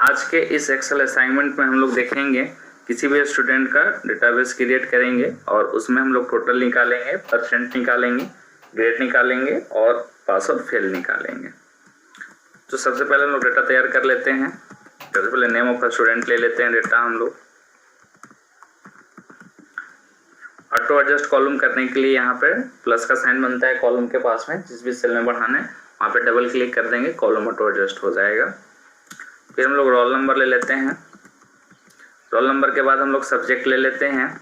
आज के इस एक्सेल असाइनमेंट में हम लोग देखेंगे किसी भी स्टूडेंट का डेटाबेस क्रिएट करेंगे और उसमें हम लोग टोटल निकालेंगे, परसेंट निकालेंगे, ग्रेड निकालेंगे और पास और फेल निकालेंगे। तो सबसे पहले हम लोग डेटा तैयार कर लेते हैं। सबसे पहले नेम ऑफ स्टूडेंट ले लेते हैं डेटा हम लोग। ऑटो एडजस्ट कॉलम करने के लिए यहाँ पे प्लस का साइन बनता है कॉलम के पास में, जिस भी सेल में बढ़ाना है वहाँ पे डबल क्लिक कर देंगे, कॉलम ऑटो एडजस्ट हो जाएगा। फिर हम लोग रोल नंबर ले लेते हैं। रोल नंबर के बाद हम लोग सब्जेक्ट ले लेते हैं।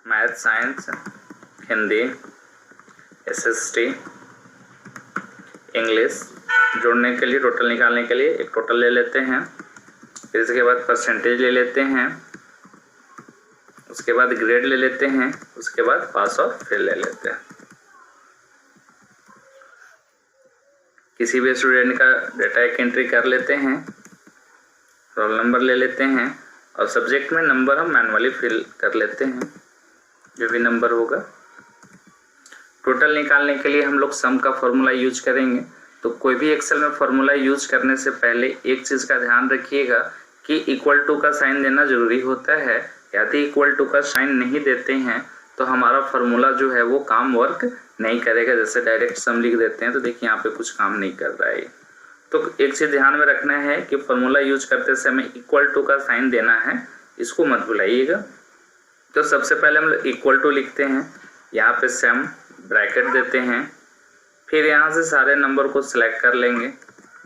Math, science, Hindi, SST, English. जोड़ने के लिए, टोटल निकालने के लिए एक टोटल ले लेते हैं। फिर इसके बाद परसेंटेज ले लेते हैं, उसके बाद ग्रेड ले लेते हैं, उसके बाद पास और फेल ले लेते हैं। किसी भी स्टूडेंट का डेटा एक एंट्री कर लेते हैं, रोल नंबर ले लेते हैं और सब्जेक्ट में नंबर हम मैनुअली फिल कर लेते हैं, जो भी नंबर होगा। टोटल निकालने के लिए हम लोग सम का फॉर्मूला यूज करेंगे। तो कोई भी एक्सेल में फॉर्मूला यूज करने से पहले एक चीज़ का ध्यान रखिएगा कि इक्वल टू का साइन देना जरूरी होता है। यदि इक्वल टू का साइन नहीं देते हैं तो हमारा फॉर्मूला जो है वो काम वर्क नहीं करेगा। जैसे डायरेक्ट सम लिख देते हैं तो देखिए यहाँ पे कुछ काम नहीं कर रहा है। तो एक चीज़ ध्यान में रखना है कि फॉर्मूला यूज करते समय इक्वल टू का साइन देना है, इसको मत भुलाइएगा। तो सबसे पहले हम लोग इक्वल टू लिखते हैं, यहाँ पे सम ब्रैकेट देते हैं, फिर यहाँ से सारे नंबर को सिलेक्ट कर लेंगे,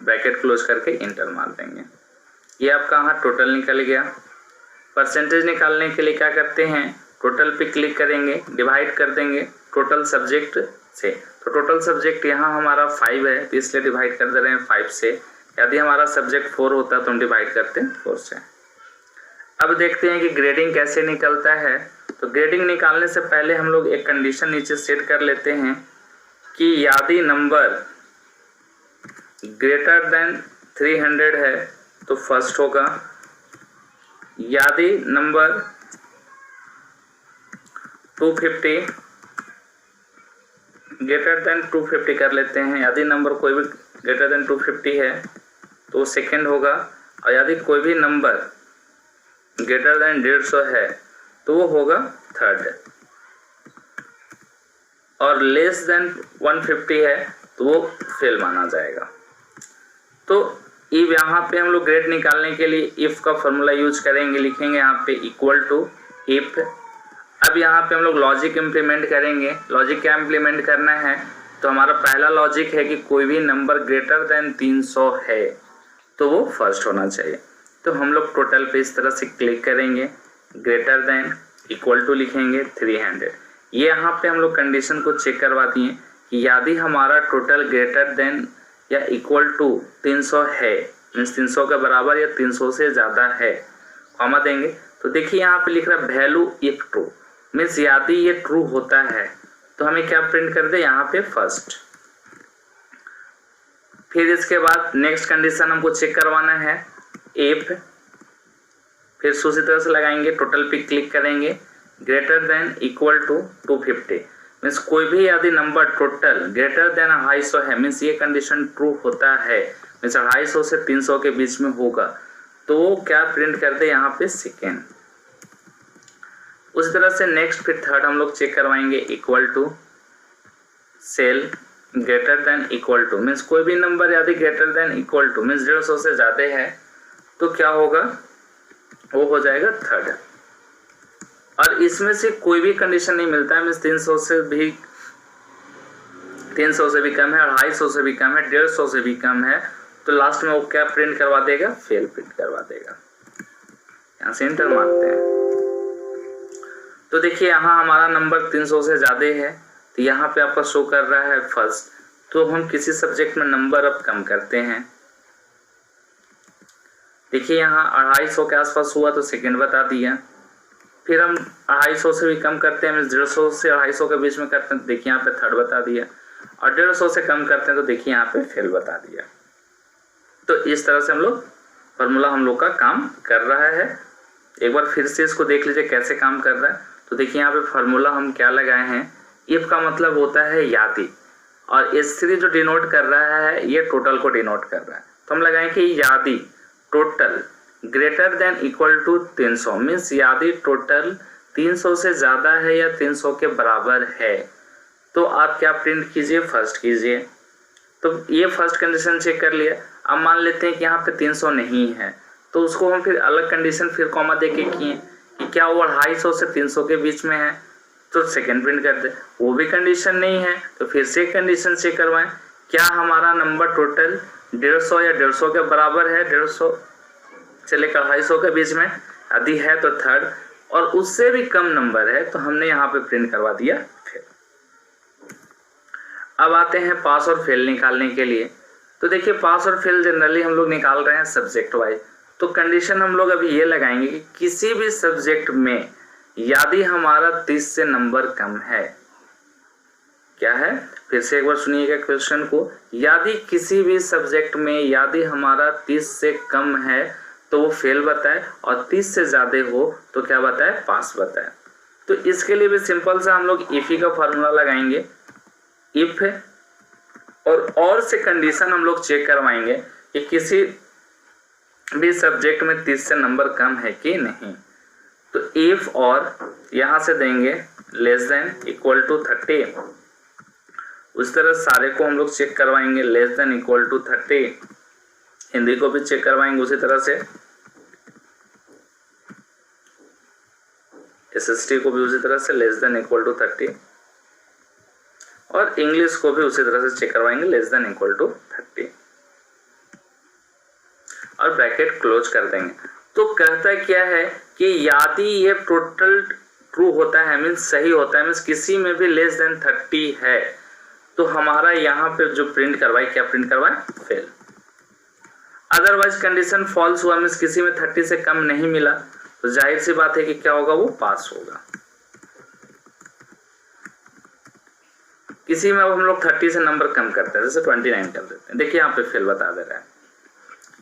ब्रैकेट क्लोज करके इंटर मार देंगे। ये आपका यहाँ टोटल निकल गया। परसेंटेज निकालने के लिए क्या करते हैं, टोटल पे क्लिक करेंगे, डिवाइड कर देंगे टोटल सब्जेक्ट से। तो टोटल सब्जेक्ट यहाँ हमारा 5 है तो इसलिए डिवाइड कर दे रहे हैं 5 से। यदि हमारा सब्जेक्ट 4 होता तो हम डिवाइड करते हैं 4 से। अब देखते हैं कि ग्रेडिंग कैसे निकलता है। तो ग्रेडिंग निकालने से पहले हम लोग एक कंडीशन नीचे सेट कर लेते हैं कि यदि नंबर ग्रेटर देन 300 है तो फर्स्ट होगा। यदि नंबर 250 ग्रेटर देन 250 कर लेते हैं, यदि नंबर कोई भी ग्रेटर देन 250 है तो वो सेकेंड होगा। और यदि कोई भी नंबर ग्रेटर देन 150 है तो वो होगा थर्ड। और लेस देन 150 है तो वो फेल माना जाएगा। तो इफ यहाँ पे हम लोग ग्रेड निकालने के लिए इफ का फॉर्मूला यूज करेंगे, लिखेंगे यहाँ पे इक्वल टू इफ। अब यहाँ पे हम लोग लॉजिक इम्प्लीमेंट करेंगे। लॉजिक क्या इम्प्लीमेंट करना है, तो हमारा पहला लॉजिक है कि कोई भी नंबर ग्रेटर देन 300 है तो वो फर्स्ट होना चाहिए। तो हम लोग टोटल पे इस तरह से क्लिक करेंगे, ग्रेटर देन इक्वल टू लिखेंगे 300। ये यहाँ पे हम लोग कंडीशन को चेक करवा दिए कि यदि हमारा टोटल ग्रेटर देन या इक्वल टू 300 है, मीन्स 300 के बराबर या 300 से ज़्यादा है, कॉमा देंगे। तो देखिए यहाँ पे लिख रहा है वैल्यू इफ ट्रू, मीन्स यदि ये ट्रू होता है तो हमें क्या प्रिंट कर दे, यहाँ पे फर्स्ट। फिर इसके बाद नेक्स्ट कंडीशन हमको चेक करवाना है इफ, फिर उसी तरह से लगाएंगे, टोटल पे क्लिक करेंगे, greater than equal to 250, means कोई भी यदि नंबर टोटल ग्रेटर देन 250 है, मीन्स ये कंडीशन ट्रू होता है, मीन्स 250 से 300 के बीच में होगा तो वो क्या प्रिंट कर दे, यहाँ पे सेकेंड। उस तरह से नेक्स्ट फिर थर्ड हम लोग चेक करवाएंगे, equal to cell greater than equal to, means कोई भी नंबर यदि greater than equal to means 150 से ज़्यादा है तो क्या होगा, वो हो जाएगा थर्ड। और इसमें से कोई भी कंडीशन नहीं मिलता है, मीन्स 300 से भी कम है, 250 से भी कम है, 150 से भी कम है, तो लास्ट में वो क्या प्रिंट करवा देगा, फेल प्रिंट करवा देगा। यहाँ से इंटर मारते हैं तो देखिए यहाँ हमारा नंबर 300 से ज़्यादा है तो यहाँ पे आपका शो कर रहा है फर्स्ट। तो हम किसी सब्जेक्ट में नंबर अब कम करते हैं, देखिए यहाँ 250 के आसपास हुआ तो सेकेंड बता दिया। फिर हम 250 से भी कम करते हैं, 150 से 250 के बीच में करते हैं तो देखिए यहाँ पे थर्ड बता दिया। और 150 से कम करते हैं तो देखिए यहाँ पे फेल बता दिया। तो इस तरह से हम लोग फॉर्मूला हम लोग का काम कर रहा है। एक बार फिर से इसको देख लीजिए कैसे काम कर रहा है। तो देखिए यहाँ पे फॉर्मूला हम क्या लगाए हैं, इफ का मतलब होता है यदि। और H3 जो डिनोट कर रहा है ये टोटल को डिनोट कर रहा है। तो हम लगाएंगे कि यदि total greater than equal to 300 means यदि टोटल 300 से ज्यादा है या 300 के बराबर है तो आप क्या प्रिंट कीजिए, फर्स्ट कीजिए। तो ये फर्स्ट कंडीशन चेक कर लिया। अब मान लेते हैं कि यहाँ पे 300 नहीं है तो उसको हम फिर अलग कंडीशन फिर कॉमा दे के किए कि क्या वो 250 से 300 के बीच में है तो सेकंड प्रिंट कर दे। वो भी कंडीशन नहीं है तो फिर से कंडीशन चेक करवाएं, क्या हमारा नंबर टोटल 150 या 150 के बराबर है, 150 से लेकर 250 के बीच में, यदि है तो थर्ड, और उससे भी कम नंबर है तो हमने यहाँ पे प्रिंट करवा दिया फिर। अब आते हैं पास और फेल निकालने के लिए। तो देखिए पास और फेल जनरली हम लोग निकाल रहे हैं सब्जेक्ट वाइज। तो कंडीशन हम लोग अभी ये लगाएंगे कि किसी भी सब्जेक्ट में यदि हमारा 30 से नंबर कम है, क्या है, फिर से एक बार सुनिएगा क्वेश्चन को, यदि किसी भी सब्जेक्ट में यदि हमारा 30 से कम है तो वो फेल बताए और 30 से ज्यादा हो तो क्या बताए, पास बताए। तो इसके लिए भी सिंपल सा हम लोग इफ का फॉर्मूला लगाएंगे, इफ है और से कंडीशन हम लोग चेक करवाएंगे कि किसी भी सब्जेक्ट में 30 से नंबर कम है कि नहीं। तो इफ और यहां से देंगे लेस देन इक्वल टू 30, उस तरह सारे को हम लोग चेक करवाएंगे, less than equal to 30। Hindi को भी चेक करवाएंगे उसी तरह से, SST को भी उसी तरह से लेस देन इक्वल टू 30, और इंग्लिश को भी उसी तरह से चेक करवाएंगे लेस देन इक्वल टू 30 और ब्रैकेट क्लोज कर देंगे। तो कहता क्या है कि यदि ये टोटल ट्रू होता है मीन्स सही होता है, मीन्स किसी में भी लेस देन 30 है तो हमारा यहाँ पे जो प्रिंट करवाए, क्या प्रिंट करवाए, फेल। अदरवाइज कंडीशन फॉल्स हुआ मीन्स किसी में 30 से कम नहीं मिला तो जाहिर सी बात है कि क्या होगा, वो पास होगा। किसी में अब हम लोग 30 से नंबर कम करते हैं, जैसे 29 कर देते हैं, देखिए यहाँ पे फेल बता दे रहा है,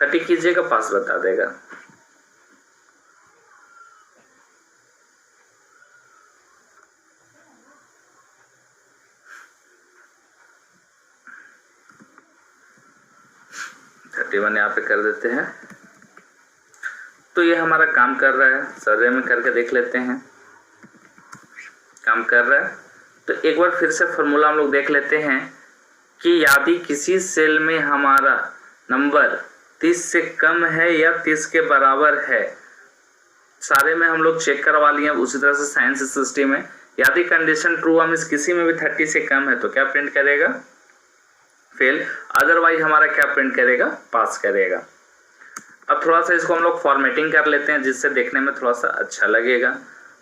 30 कीजिएगा पास बता देगा। यहाँ पे कर देते हैं। तो ये हमारा काम कर रहा है, सर्वे में करके देख लेते हैं काम कर रहा है। तो एक बार फिर से फॉर्मूला हम लोग देख लेते हैं कि यदि किसी सेल में हमारा नंबर 30 से कम है या 30 के बराबर है, सारे में हम लोग चेक करवा लिए। उसी तरह से साइंस सिस्टम में यदि कंडीशन ट्रू है मीन्स किसी में भी 30 से कम है तो क्या प्रिंट करेगा, फेल। अदरवाइज हमारा क्या प्रिंट करेगा, पास करेगा। अब थोड़ा सा इसको हम लोग फॉर्मेटिंग कर लेते हैं जिससे देखने में थोड़ा सा अच्छा लगेगा।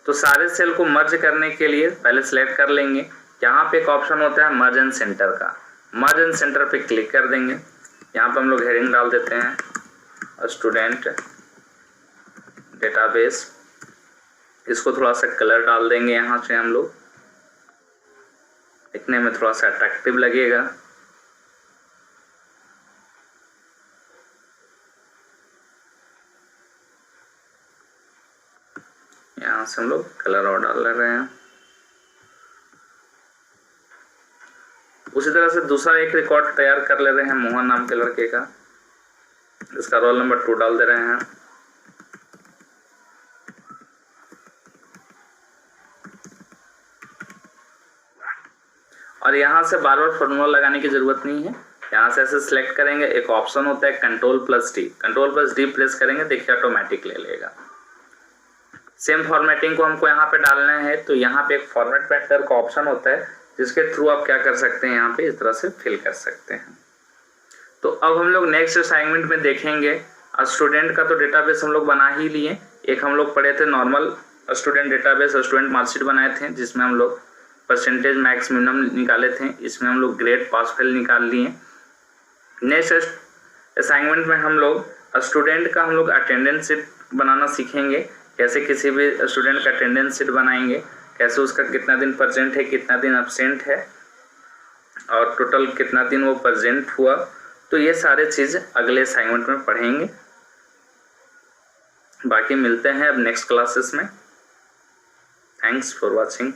तो सारे सेल को मर्ज करने के लिए पहले सिलेक्ट कर लेंगे, यहाँ पे एक ऑप्शन होता है मर्ज एंड सेंटर का, मर्ज एंड सेंटर पे क्लिक कर देंगे। यहाँ पे हम लोग हेडिंग डाल देते हैं स्टूडेंट डेटाबेस, इसको थोड़ा सा कलर डाल देंगे, यहाँ से हम लोग दिखने में थोड़ा सा अट्रैक्टिव लगेगा। यहाँ से हम लोग कलर और डाल रहे हैं। उसी तरह से दूसरा एक रिकॉर्ड तैयार कर ले रहे हैं मोहन नाम के लड़के का, इसका रोल नंबर 2 डाल दे रहे हैं। और यहाँ से बार बार फॉर्मूला लगाने की जरूरत नहीं है, यहाँ से ऐसे सिलेक्ट करेंगे, एक ऑप्शन होता है कंट्रोल+D, कंट्रोल+D प्रेस करेंगे, देखिए ऑटोमेटिक ले लेगा। सेम फॉर्मेटिंग को हमको यहाँ पे डालना है तो यहाँ पे एक फॉर्मेट पैटर्न का ऑप्शन होता है जिसके थ्रू आप क्या कर सकते हैं, यहाँ पे इस तरह से फिल कर सकते हैं। तो अब हम लोग नेक्स्ट असाइनमेंट में देखेंगे, स्टूडेंट का तो डेटाबेस हम लोग बना ही लिए। एक हम लोग पढ़े थे normal student database, student marksheet बनाए थे जिसमें हम लोग परसेंटेज मैक्स मिनिमम निकाले थे, इसमें हम लोग ग्रेड पास फेल निकाल लिए। नेक्स्ट असाइनमेंट में हम लोग स्टूडेंट का हम लोग अटेंडेंस शीट बनाना सीखेंगे, कैसे किसी भी स्टूडेंट का अटेंडेंस शीट बनाएंगे, कैसे उसका कितना दिन प्रेजेंट है, कितना दिन एब्सेंट है और टोटल कितना दिन वो प्रेजेंट हुआ। तो ये सारे चीज़ अगले असाइनमेंट में पढ़ेंगे। बाकी मिलते हैं अब नेक्स्ट क्लासेस में। Thanks for watching.